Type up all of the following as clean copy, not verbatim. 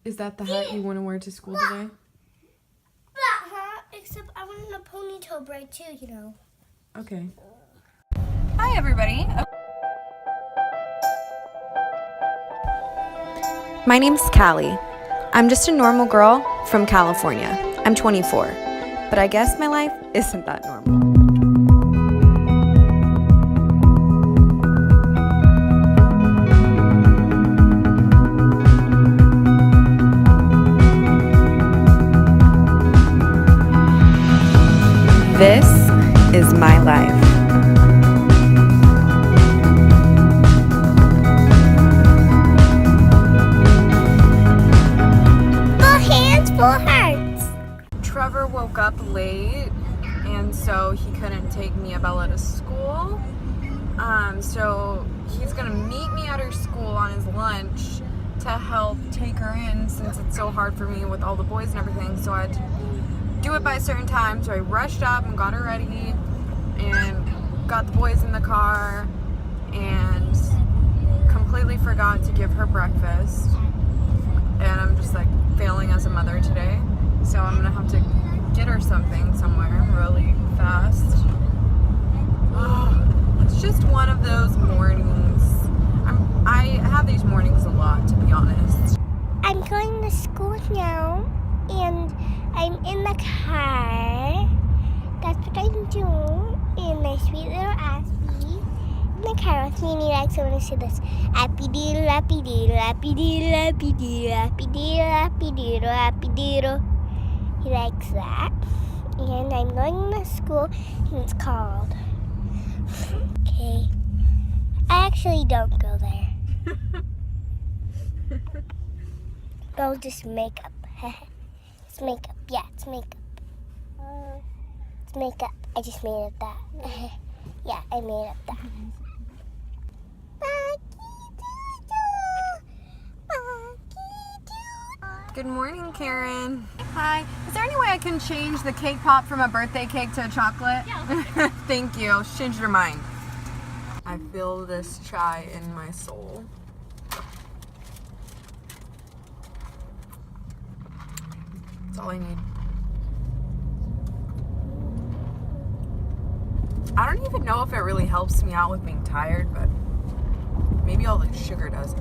Is that the hat you want to wear to school today? Except I want a ponytail braid too, you know. Okay. Hi everybody. My name's Callie. I'm just a normal girl from California. I'm 24, but I guess my life isn't that normal. This is my life. Trevor woke up late, and so he couldn't take Mia Bella to school. So he's gonna meet me at her school on his lunch to help take her in, since it's so hard for me with all the boys and everything. So I had to do it by a certain time. So I rushed up and got her ready, and got the boys in the car, and completely forgot to give her breakfast. And I'm just like failing as a mother today. So I'm gonna have to get her something somewhere really fast. Oh, it's just one of those mornings. I have these mornings a lot, to be honest. I'm going to school now, and I'm in the car. That's what I'm doing. And my sweet little Aspie in the car with me, and he likes it when I say this. Appy doodle, appy doodle, appy doodle, appy doodle, appy doodle, appy doodle, appy doodle. He likes that. And I'm going to school, and it's called. Okay. I actually don't go there. Go just makeup. It's makeup. Yeah, it's makeup. It's makeup. I just made it that. Yeah, I made it that. Good morning, Karen. Hi. Is there any way I can change the cake pop from a birthday cake to a chocolate? Yeah. Thank you. She changed her mind. I feel this chai in my soul. That's all I need. I don't even know if it really helps me out with being tired, but maybe all the sugar does.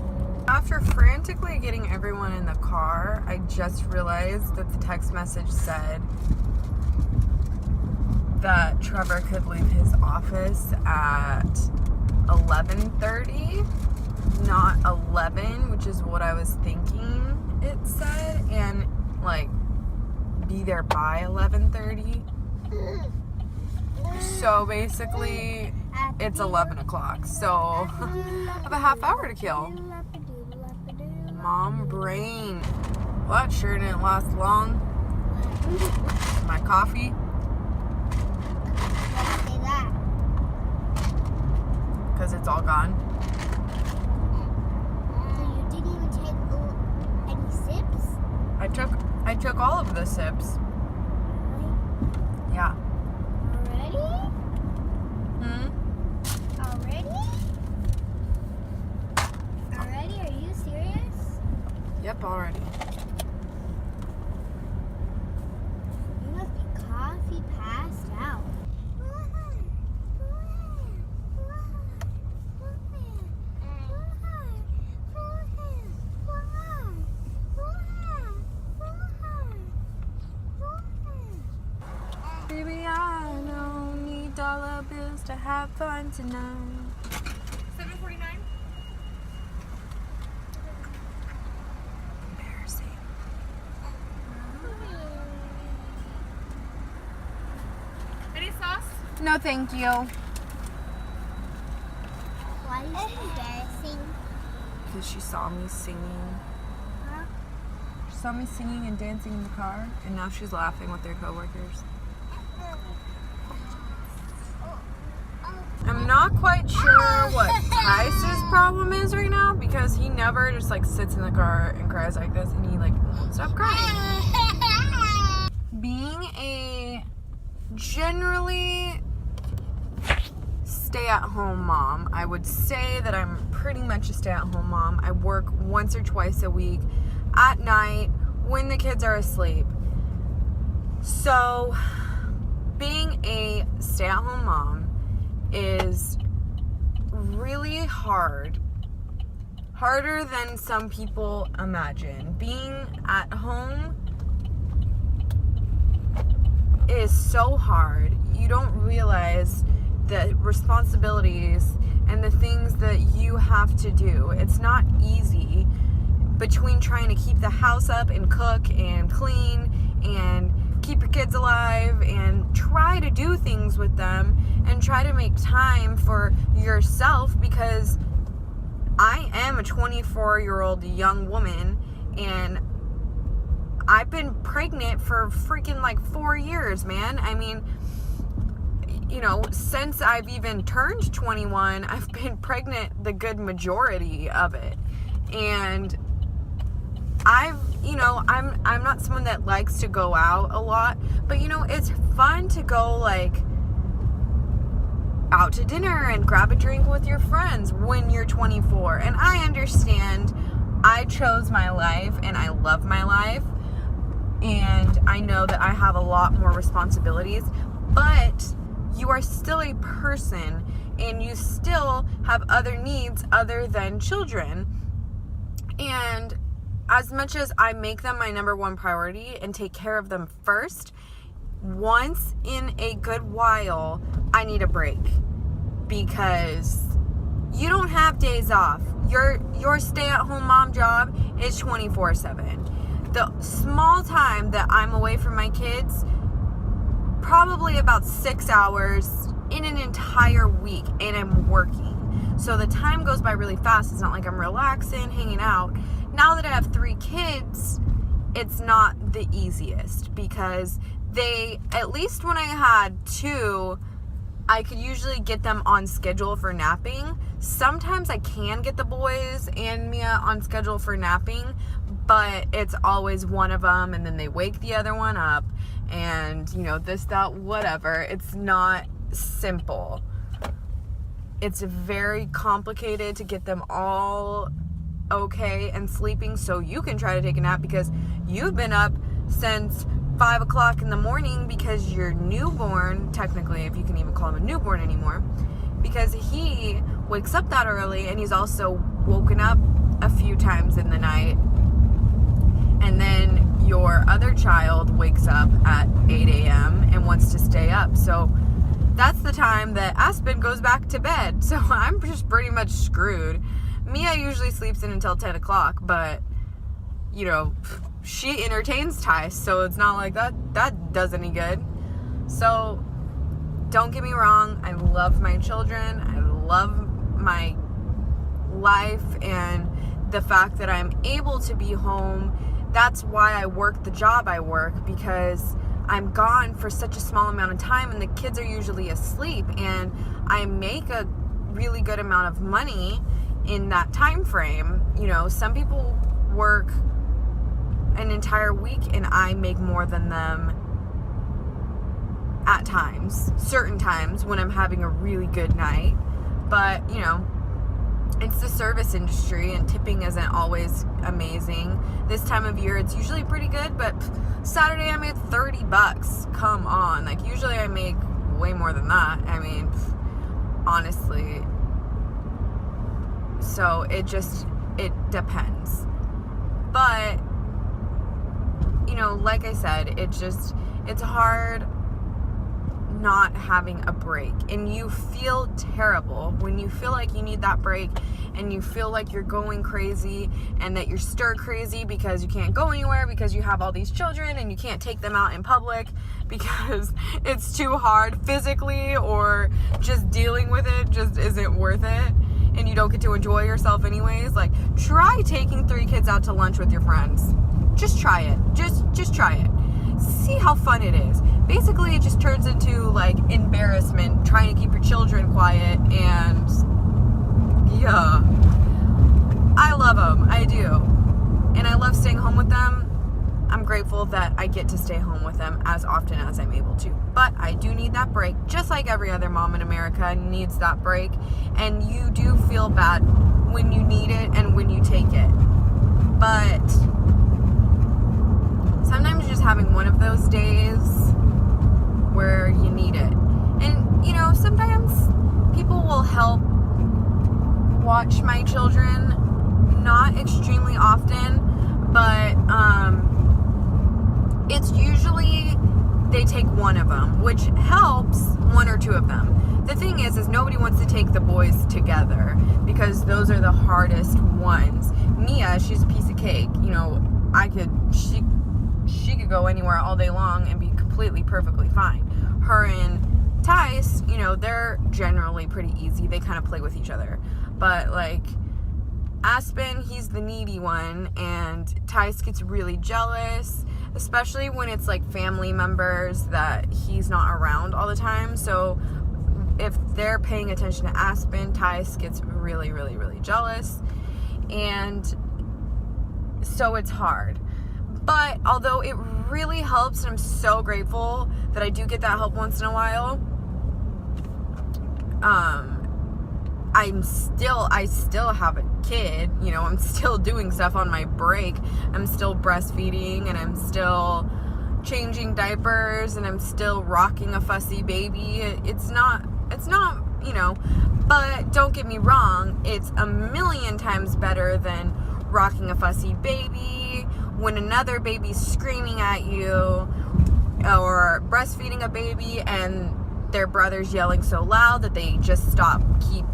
After frantically getting everyone in the car, I just realized that the text message said that Trevor could leave his office at 11:30, not 11, which is what I was thinking it said, and like be there by 11:30. So basically it's 11 o'clock, so I have a half hour to kill. Mom brain. Well, that sure didn't last long. My coffee. Why do you say that? Because it's all gone. So you didn't even take any sips? I took all of the sips. Really? Yeah. Already? Hmm? Already? Already? Are you serious? Yep, already. You must be coffee passed out. Baby, I don't need dollar bills to have fun tonight. 7:49. Embarrassing. Any sauce? No, thank you. Why is it embarrassing? Because she saw me singing. Huh? She saw me singing and dancing in the car, and now she's laughing with their coworkers. I'm not quite sure what Tyce's problem is right now, because he never just like sits in the car and cries like this, and he like won't stop crying. Being a generally stay-at-home mom, I would say that I'm pretty much a stay-at-home mom. I work once or twice a week at night when the kids are asleep. So being a stay-at-home mom is really hard. Harder than some people imagine. Being at home is so hard. You don't realize the responsibilities and the things that you have to do. It's not easy, between trying to keep the house up and cook and clean and keep your kids alive and try to do things with them and try to make time for yourself, because I am a 24-year-old young woman and I've been pregnant for freaking like 4 years, man. I mean, you know, since I've even turned 21, I've been pregnant the good majority of it. And I'm not someone that likes to go out a lot, but you know, it's fun to go like out to dinner and grab a drink with your friends when you're 24. And I understand I chose my life and I love my life, and I know that I have a lot more responsibilities, but you are still a person and you still have other needs other than children. And as much as I make them my number one priority and take care of them first, once in a good while, I need a break, because you don't have days off. Your stay-at-home mom job is 24/7. The small time that I'm away from my kids, probably about 6 hours in an entire week, and I'm working. So the time goes by really fast. It's not like I'm relaxing, hanging out. Now that I have 3 kids, it's not the easiest, because at least when I had 2, I could usually get them on schedule for napping. Sometimes I can get the boys and Mia on schedule for napping, but it's always one of them, and then they wake the other one up, and you know, this, that, whatever. It's not simple. It's very complicated to get them all okay and sleeping so you can try to take a nap, because you've been up since 5 o'clock in the morning, because your newborn, technically, if you can even call him a newborn anymore, because he wakes up that early, and he's also woken up a few times in the night. And then your other child wakes up at 8 a.m. and wants to stay up. So that's the time that Aspen goes back to bed. So I'm just pretty much screwed. Mia usually sleeps in until 10 o'clock, but, you know, she entertains Ty, so it's not like that does any good. So don't get me wrong, I love my children, I love my life, and the fact that I'm able to be home. That's why I work the job I work, because I'm gone for such a small amount of time, and the kids are usually asleep, and I make a really good amount of money in that time frame. You know, some people work an entire week and I make more than them at times, certain times when I'm having a really good night. But, you know, it's the service industry, and tipping isn't always amazing. This time of year it's usually pretty good, but Saturday I made $30. Come on. Like, usually I make way more than that. I mean, honestly. So it depends. But, you know, like I said, it's hard not having a break, and you feel terrible when you feel like you need that break, and you feel like you're going crazy, and that you're stir crazy because you can't go anywhere, because you have all these children and you can't take them out in public because it's too hard physically, or just dealing with it just isn't worth it, and you don't get to enjoy yourself anyways. Like, try taking 3 kids out to lunch with your friends. Just try it. Just try it. See how fun it is. Basically, it just turns into like embarrassment trying to keep your children quiet, and yeah, I love them. I do, and I love staying home with them. I'm grateful that I get to stay home with them as often as I'm able to, but I do need that break, just like every other mom in America needs that break. And you do feel bad when you need it and when you take it, but watch my children, not extremely often, but it's usually they take one of them, which helps one or two of them. The thing is nobody wants to take the boys together because those are the hardest ones. Mia, she's a piece of cake. You know, she could go anywhere all day long and be completely perfectly fine. Her and Tice, you know, they're generally pretty easy. They kind of play with each other. But like Aspen, he's the needy one, and Tice gets really jealous, especially when it's like family members that he's not around all the time. So if they're paying attention to Aspen, Tice gets really, really, really jealous. And so it's hard. But although it really helps, and I'm so grateful that I do get that help once in a while, I still have a kid, you know, I'm still doing stuff on my break. I'm still breastfeeding, and I'm still changing diapers, and I'm still rocking a fussy baby. It's not, you know, but don't get me wrong, it's a million times better than rocking a fussy baby when another baby's screaming at you, or breastfeeding a baby and their brother's yelling so loud that they just keep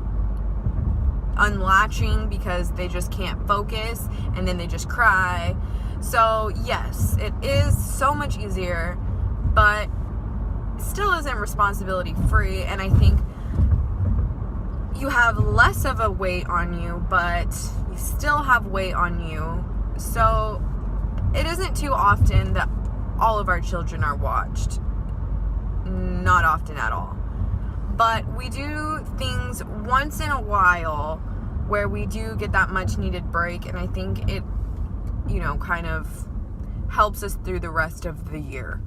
unlatching because they just can't focus, and then they just cry. So yes, it is so much easier, but still isn't responsibility free. And I think you have less of a weight on you, but you still have weight on you. So it isn't too often that all of our children are watched. Not often at all. But we do things once in a while where we do get that much needed break, and I think it, you know, kind of helps us through the rest of the year.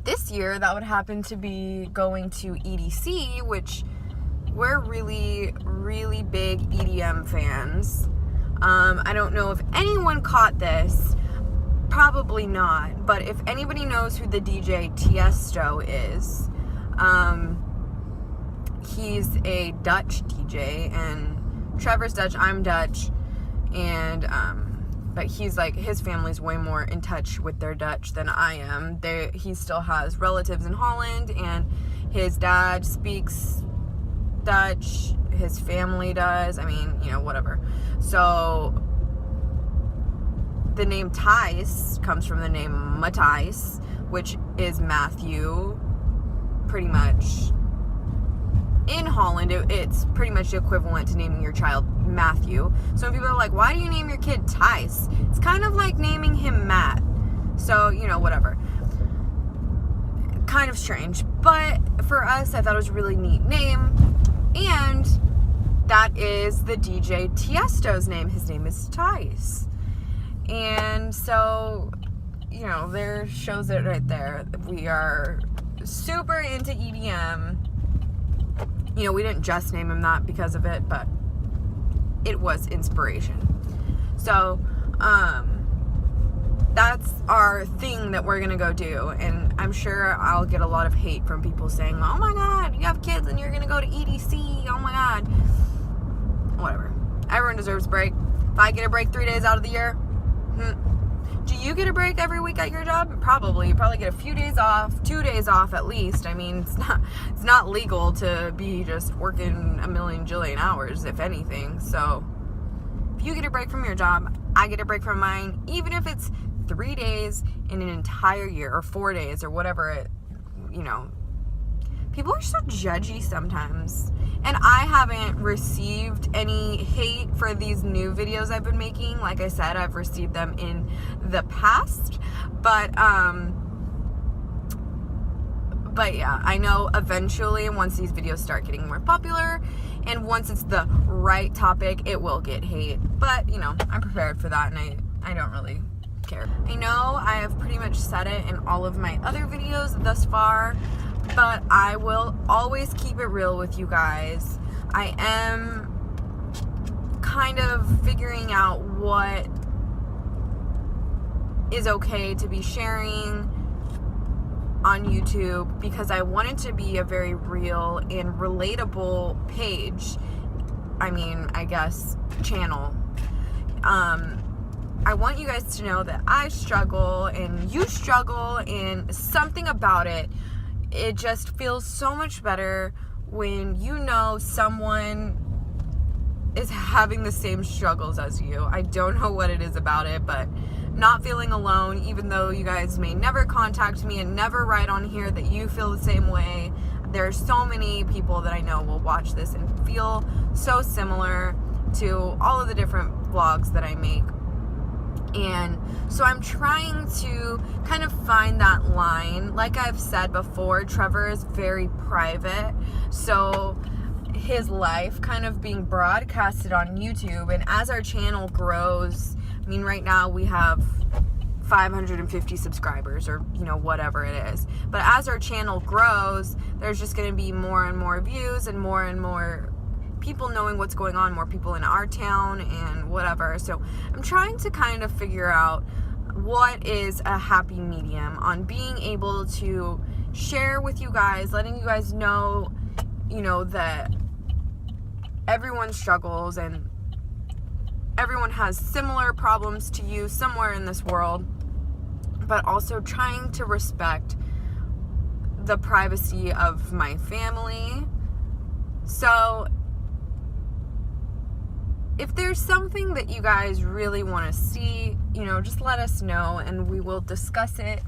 This year, that would happen to be going to EDC, which we're really, really big EDM fans. I don't know if anyone caught this. Probably not. But if anybody knows who the DJ Tiesto is, he's a Dutch DJ, and Trevor's Dutch, I'm Dutch, and but he's like, his family's way more in touch with their Dutch than I am. He still has relatives in Holland, and his dad speaks Dutch, his family does, I mean, you know, whatever. So the name Tice comes from the name Matthijs, which is Matthew, pretty much. In Holland, it's pretty much the equivalent to naming your child Matthew. So when people are like, why do you name your kid Tice? It's kind of like naming him Matt. So, you know, whatever. Kind of strange. But for us, I thought it was a really neat name. And that is the DJ Tiesto's name. His name is Tice. And so, you know, there shows it right there. We are super into EDM. You know, we didn't just name him that because of it, but it was inspiration. So, that's our thing that we're gonna go do. And I'm sure I'll get a lot of hate from people saying, oh my god, you have kids and you're gonna go to EDC, oh my god. Whatever. Everyone deserves a break. If I get a break 3 days out of the year, do you get a break every week at your job? Probably. You probably get a few days off, 2 days off at least. I mean, it's not legal to be just working a million jillion hours, if anything. So if you get a break from your job, I get a break from mine, even if it's 3 days in an entire year, or 4 days, or whatever it, you know. People are so judgy sometimes. And I haven't received any hate for these new videos I've been making. Like I said, I've received them in the past. But yeah, I know eventually, once these videos start getting more popular, and once it's the right topic, it will get hate. But, you know, I'm prepared for that, and I don't really care. I know I have pretty much said it in all of my other videos thus far, but I will always keep it real with you guys. I am kind of figuring out what is okay to be sharing on YouTube, because I want it to be a very real and relatable page. I guess, channel. I want you guys to know that I struggle and you struggle, and something about it just feels so much better when you know someone is having the same struggles as you. I don't know what it is about it, but not feeling alone, even though you guys may never contact me and never write on here that you feel the same way. There are so many people that I know will watch this and feel so similar to all of the different vlogs that I make. And so I'm trying to kind of find that line. Like I've said before, Trevor is very private, so his life kind of being broadcasted on YouTube. And as our channel grows, right now we have 550 subscribers, or whatever it is, but as our channel grows, there's just going to be more and more views and more people knowing what's going on, more people in our town and whatever. So I'm trying to kind of figure out what is a happy medium on being able to share with you guys, letting you guys know, that everyone struggles and everyone has similar problems to you somewhere in this world, but also trying to respect the privacy of my family. So if there's something that you guys really want to see, just let us know and we will discuss it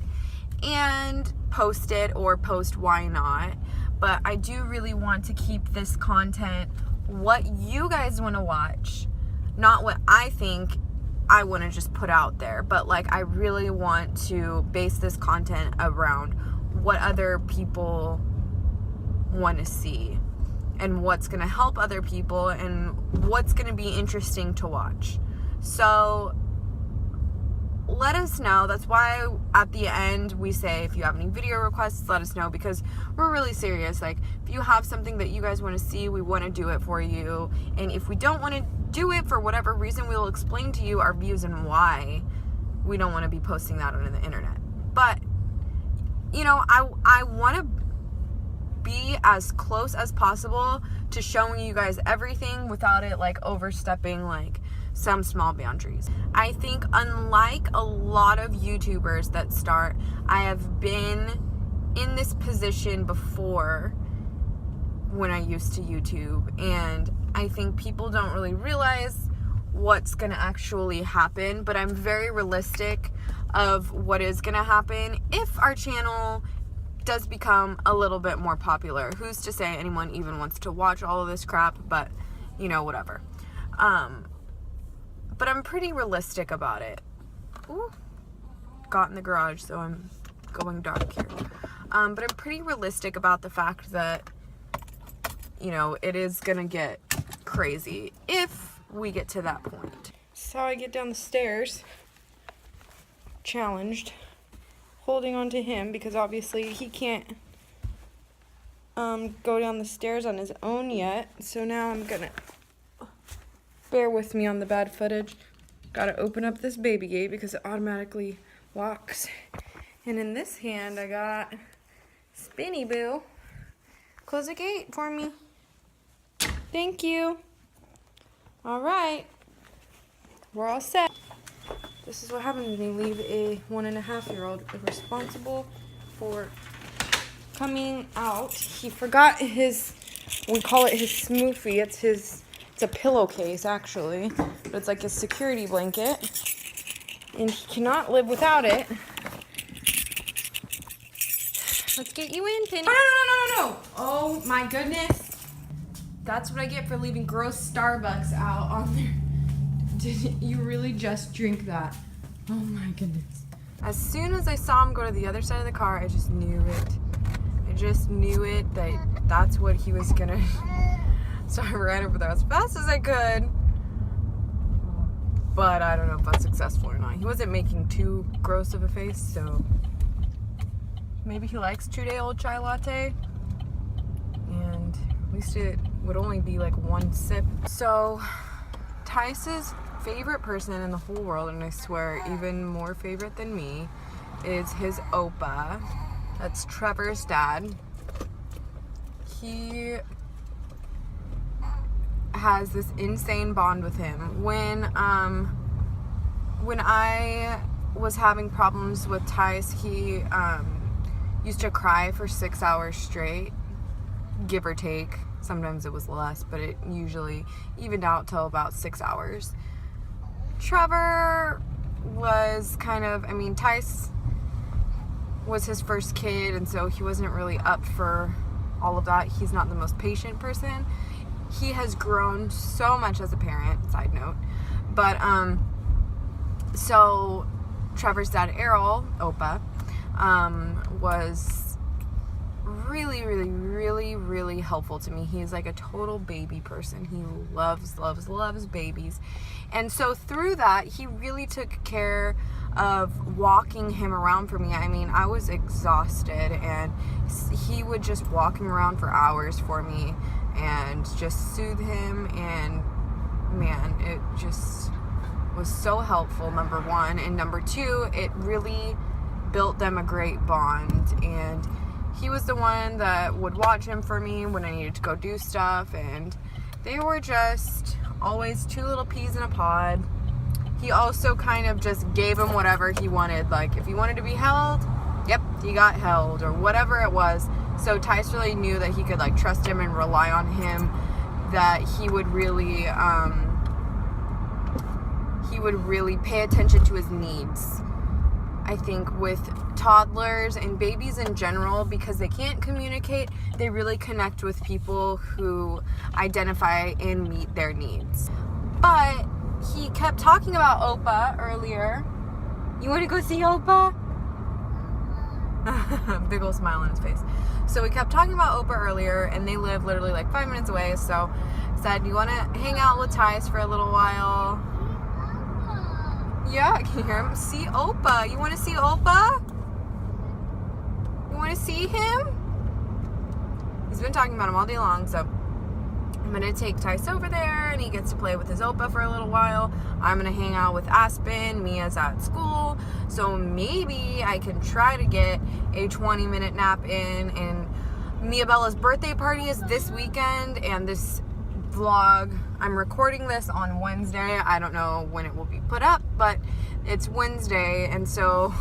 and post it, or post why not. But I do really want to keep this content what you guys want to watch, not what I think I want to just put out there, but I really want to base this content around what other people want to see and what's going to help other people and what's going to be interesting to watch. So let us know. That's why at the end we say, if you have any video requests, let us know, because we're really serious. If you have something that you guys want to see, we want to do it for you. And if we don't want to do it for whatever reason, we'll explain to you our views and why we don't want to be posting that on the internet. But I want to be as close as possible to showing you guys everything without it overstepping some small boundaries. I think unlike a lot of YouTubers that start, I have been in this position before when I used to YouTube, and I think people don't really realize what's gonna actually happen, but I'm very realistic of what is gonna happen if our channel does become a little bit more popular. Who's to say anyone even wants to watch all of this crap, but whatever. But I'm pretty realistic about it. Ooh, got in the garage, so I'm going dark here. But I'm pretty realistic about the fact that, it is gonna get crazy if we get to that point. So I get down the stairs, challenged, holding on to him because obviously he can't go down the stairs on his own yet. So now I'm gonna, bear with me on the bad footage, gotta open up this baby gate because it automatically locks. And in this hand I got Spinny Boo. Close the gate for me. Thank you. All right, we're all set. This is what happens when you leave a 1.5-year-old irresponsible for coming out. He forgot his, we call it his smoofy. It's a pillowcase actually, but it's like a security blanket, and he cannot live without it. Let's get you in, Penny. No. Oh my goodness. That's what I get for leaving gross Starbucks out on there. Did you really just drink that? Oh my goodness. As soon as I saw him go to the other side of the car, I just knew it. I just knew it, that's what he was gonna. So I ran over there as fast as I could. But I don't know if that's successful or not. He wasn't making too gross of a face, so maybe he likes 2-day-old chai latte. And at least it would only be one sip. So Tice's favorite person in the whole world, and I swear even more favorite than me, is his Opa. That's Trevor's dad. He has this insane bond with him. When I was having problems with Tice, he used to cry for 6 hours straight, give or take. Sometimes it was less, but it usually evened out till about 6 hours. Trevor was kind of, I mean, Tice was his first kid, and so he wasn't really up for all of that. He's not the most patient person. He has grown so much as a parent, side note. But, so Trevor's dad, Errol, Opa, was really, really, really, really helpful to me. He's like a total baby person. He loves, loves, loves babies. And so through that, he really took care of walking him around for me. I mean, I was exhausted, and he would just walk him around for hours for me and just soothe him. And man, it just was so helpful, number one. And number two, it really built them a great bond. And he was the one that would watch him for me when I needed to go do stuff. And they were just always two little peas in a pod. He also kind of just gave him whatever he wanted. Like, if he wanted to be held, yep, he got held, or whatever it was. So Tice really knew that he could, like, trust him and rely on him, that he would really pay attention to his needs. I think with toddlers and babies in general, because they can't communicate, they really connect with people who identify and meet their needs. But he kept talking about Opa earlier. You want to go see Opa? Big old smile on his face. So we kept talking about Opa earlier, and they live literally like 5 minutes away. So I said, you want to hang out with Tice for a little while? Yeah, I can hear him. See Opa. You want to see Opa? You want to see him? He's been talking about him all day long, so I'm going to take Tice over there, and he gets to play with his Opa for a little while. I'm going to hang out with Aspen. Mia's at school, so maybe I can try to get a 20-minute nap in. And Mia Bella's birthday party is this weekend, and this vlog, I'm recording this on Wednesday. I don't know when it will be put up, but it's Wednesday, and so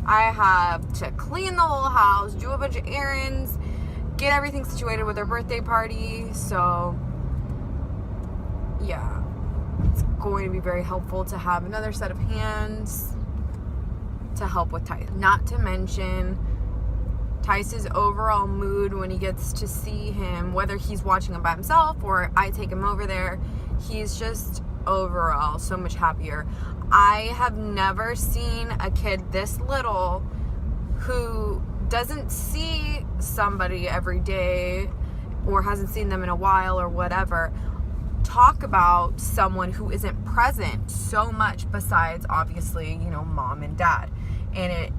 I have to clean the whole house, do a bunch of errands, get everything situated with her birthday party. So yeah, it's going to be very helpful to have another set of hands to help with Tice. Not to mention Tice's overall mood when he gets to see him, whether he's watching him by himself or I take him over there, he's just overall so much happier. I have never seen a kid this little who doesn't see somebody every day or hasn't seen them in a while or whatever talk about someone who isn't present so much, besides obviously, you know, mom and dad. And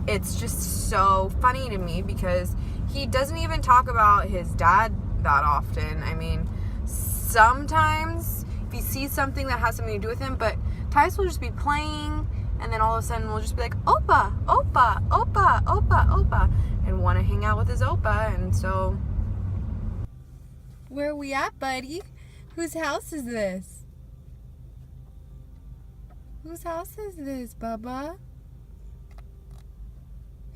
it's just so funny to me because he doesn't even talk about his dad that often. I mean, sometimes if he sees something that has something to do with him, but Tice will just be playing, and then all of a sudden we'll just be like, Opa, Opa, Opa, Opa, Opa, and want to hang out with his Opa. And so, where are we at, buddy? Whose house is this? Whose house is this, Bubba?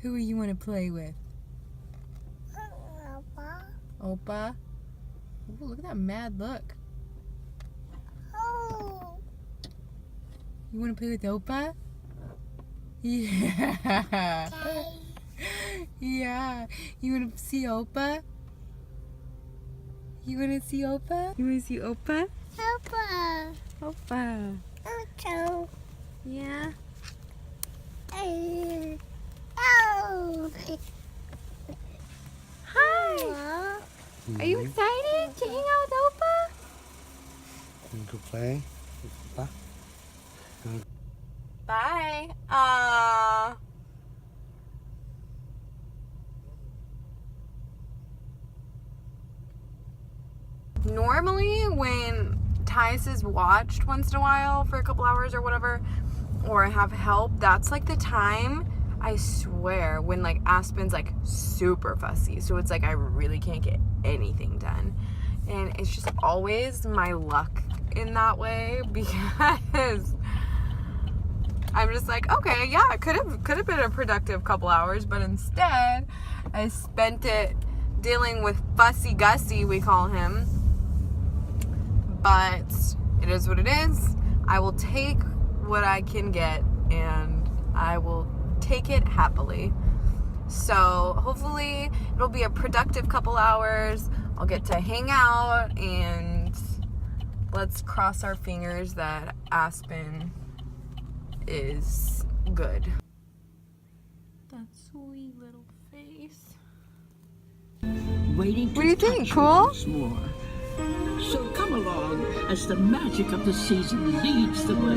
Who you want to play with? Opa. Opa? Ooh, look at that mad look. Oh. You want to play with Opa? Yeah. Okay. Yeah. You want to see Opa? You want to see Opa? You want to see Opa? Opa. Opa. Opa. Yeah. Oh. Hi. Are you excited to hang out with Opa? You go play with Papa? Bye. Normally when Tice is watched once in a while for a couple hours or whatever, or I have help, that's like the time, I swear, when like Aspen's like super fussy. So it's like I really can't get anything done. And it's just always my luck in that way, because I'm just like, okay, yeah, it could have been a productive couple hours, but instead I spent it dealing with Fussy Gussie, we call him. But it is what it is. I will take what I can get, and I will take it happily. So hopefully it'll be a productive couple hours. I'll get to hang out, and let's cross our fingers that Aspen is good. That sweet little face. Waiting What do you to think? touch Cool? once more. So come along as the magic of the season leads the way.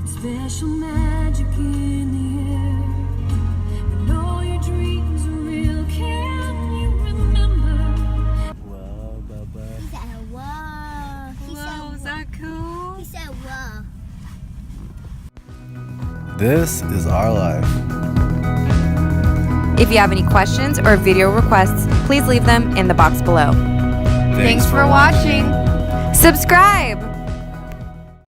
Special magic in the air, and all your dreams are real. Can you remember? Whoa, Bubba. He said, whoa. Whoa, is that cool? He said, whoa. This is our life. If you have any questions or video requests, please leave them in the box below. Thanks for watching. Subscribe!